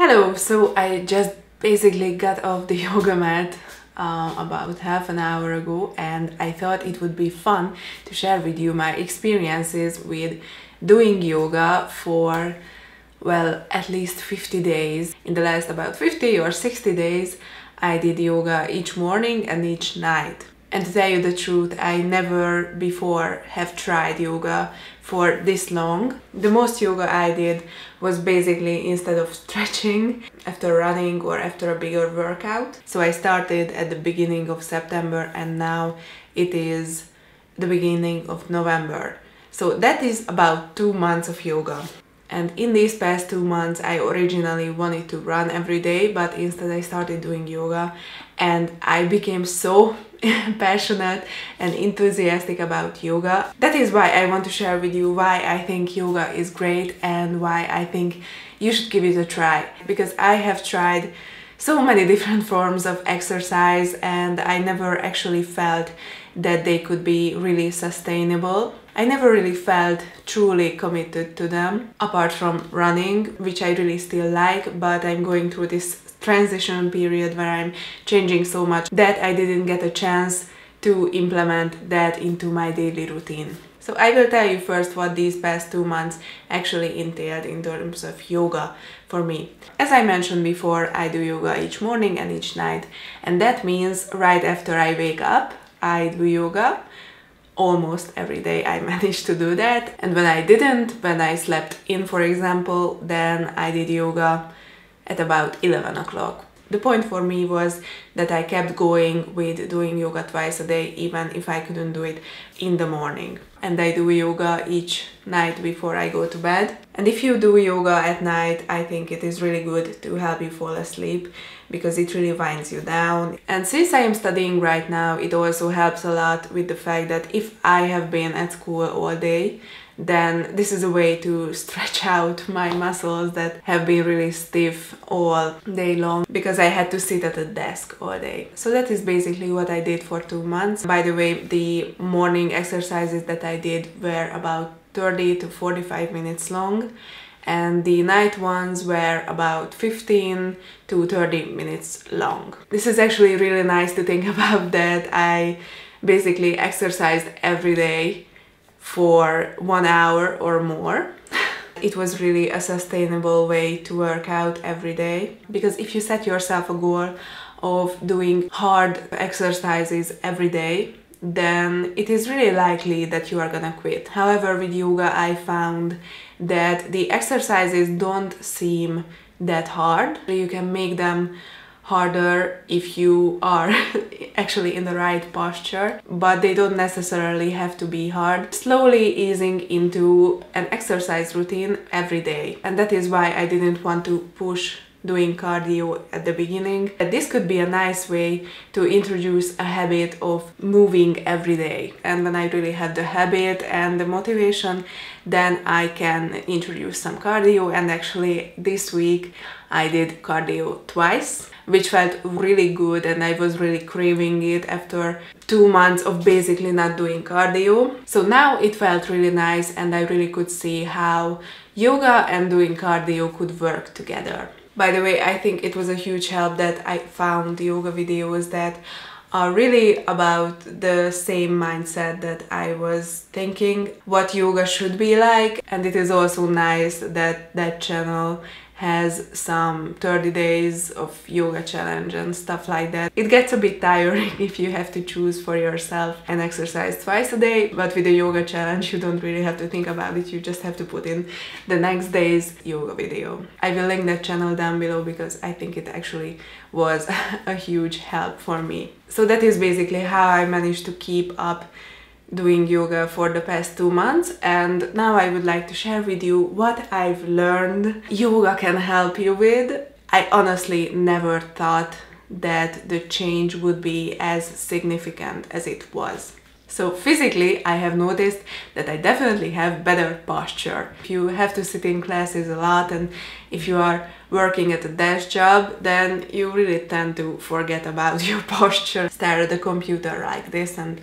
Hello, so I just basically got off the yoga mat about half an hour ago, and I thought it would be fun to share with you my experiences with doing yoga for, well, at least 50 days. In the last about 50 or 60 days, I did yoga each morning and each night. And to tell you the truth, I never before have tried yoga for this long. The most yoga I did was basically instead of stretching after running or after a bigger workout. So I started at the beginning of September and now it is the beginning of November. So that is about 2 months of yoga. And in these past 2 months, I originally wanted to run every day, but instead I started doing yoga and I became so passionate and enthusiastic about yoga. That is why I want to share with you why I think yoga is great and why I think you should give it a try. Because I have tried so many different forms of exercise and I never actually felt that they could be really sustainable. I never really felt truly committed to them, apart from running, which I really still like, but I'm going through this transition period where I'm changing so much that I didn't get a chance to implement that into my daily routine. So I will tell you first what these past 2 months actually entailed in terms of yoga for me. As I mentioned before, I do yoga each morning and each night, and that means right after I wake up, I do yoga. Almost every day I managed to do that, and when I didn't, when I slept in for example, then I did yoga at about 11 o'clock. The point for me was that I kept going with doing yoga twice a day, even if I couldn't do it in the morning. And I do yoga each night before I go to bed. And if you do yoga at night, I think it is really good to help you fall asleep because it really winds you down. And since I am studying right now, it also helps a lot with the fact that if I have been at school all day, then this is a way to stretch out my muscles that have been really stiff all day long because I had to sit at a desk all day. So that is basically what I did for 2 months. By the way, the morning exercises that I did were about 30 to 45 minutes long, and the night ones were about 15 to 30 minutes long. This is actually really nice to think about, that I basically exercised every day for 1 hour or more. It was really a sustainable way to work out every day, because if you set yourself a goal of doing hard exercises every day, then it is really likely that you are gonna quit. However, with yoga I found that the exercises don't seem that hard. You can make them harder if you are actually in the right posture, but they don't necessarily have to be hard. Slowly easing into an exercise routine every day. And that is why I didn't want to push doing cardio at the beginning. This could be a nice way to introduce a habit of moving every day. And when I really have the habit and the motivation, then I can introduce some cardio. And actually this week I did cardio twice, which felt really good, and I was really craving it after 2 months of basically not doing cardio. So now it felt really nice and I really could see how yoga and doing cardio could work together. By the way, I think it was a huge help that I found yoga videos that are really about the same mindset that I was thinking what yoga should be like. And it is also nice that that channel has some 30 days of yoga challenge and stuff like that. It gets a bit tiring if you have to choose for yourself and exercise twice a day, but with the yoga challenge you don't really have to think about it, you just have to put in the next day's yoga video. I will link that channel down below because I think it actually was a huge help for me. So that is basically how I managed to keep up doing yoga for the past 2 months, and now I would like to share with you what I've learned yoga can help you with. I honestly never thought that the change would be as significant as it was. So physically, I have noticed that I definitely have better posture. If you have to sit in classes a lot and if you are working at a desk job, then you really tend to forget about your posture. Stare at the computer like this and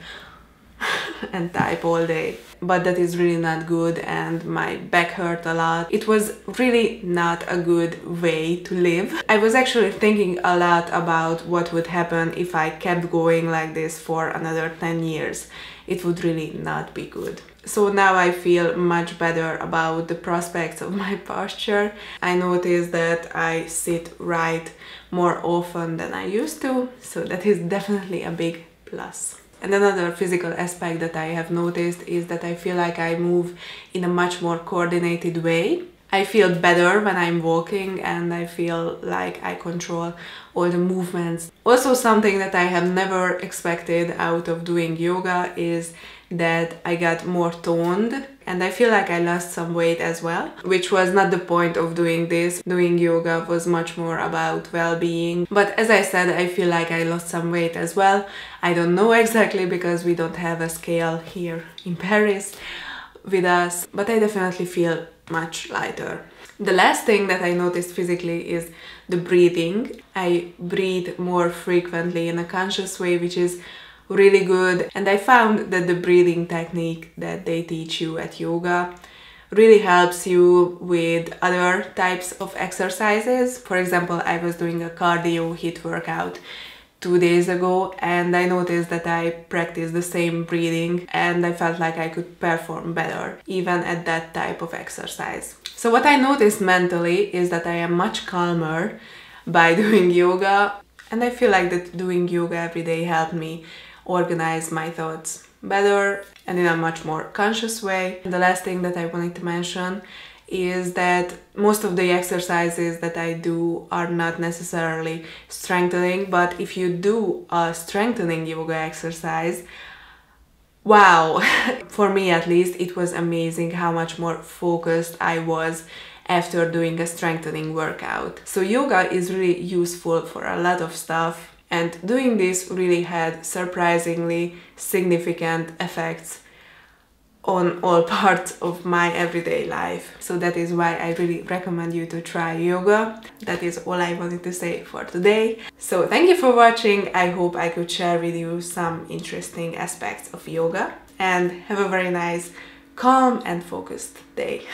and type all day. But that is really not good, and my back hurt a lot. It was really not a good way to live. I was actually thinking a lot about what would happen if I kept going like this for another 10 years. It would really not be good. So now I feel much better about the prospects of my posture. I noticed that I sit right more often than I used to, so that is definitely a big plus. And another physical aspect that I have noticed is that I feel like I move in a much more coordinated way. I feel better when I'm walking, and I feel like I control all the movements. Also, something that I have never expected out of doing yoga is that I got more toned, and I feel like I lost some weight as well, which was not the point of doing this. Doing yoga was much more about well-being. But as I said, I feel like I lost some weight as well. I don't know exactly because we don't have a scale here in Paris with us, but I definitely feel much lighter. The last thing that I noticed physically is the breathing. I breathe more frequently in a conscious way, which is really good, and I found that the breathing technique that they teach you at yoga really helps you with other types of exercises. For example, I was doing a cardio HIIT workout 2 days ago, and I noticed that I practiced the same breathing, and I felt like I could perform better even at that type of exercise. So what I noticed mentally is that I am much calmer by doing yoga, and I feel like that doing yoga every day helped me organize my thoughts better and in a much more conscious way. The last thing that I wanted to mention is that most of the exercises that I do are not necessarily strengthening, but if you do a strengthening yoga exercise, wow, for me at least, it was amazing how much more focused I was after doing a strengthening workout. So yoga is really useful for a lot of stuff, and doing this really had surprisingly significant effects on all parts of my everyday life. So that is why I really recommend you to try yoga. That is all I wanted to say for today. So thank you for watching. I hope I could share with you some interesting aspects of yoga, and have a very nice, calm and focused day.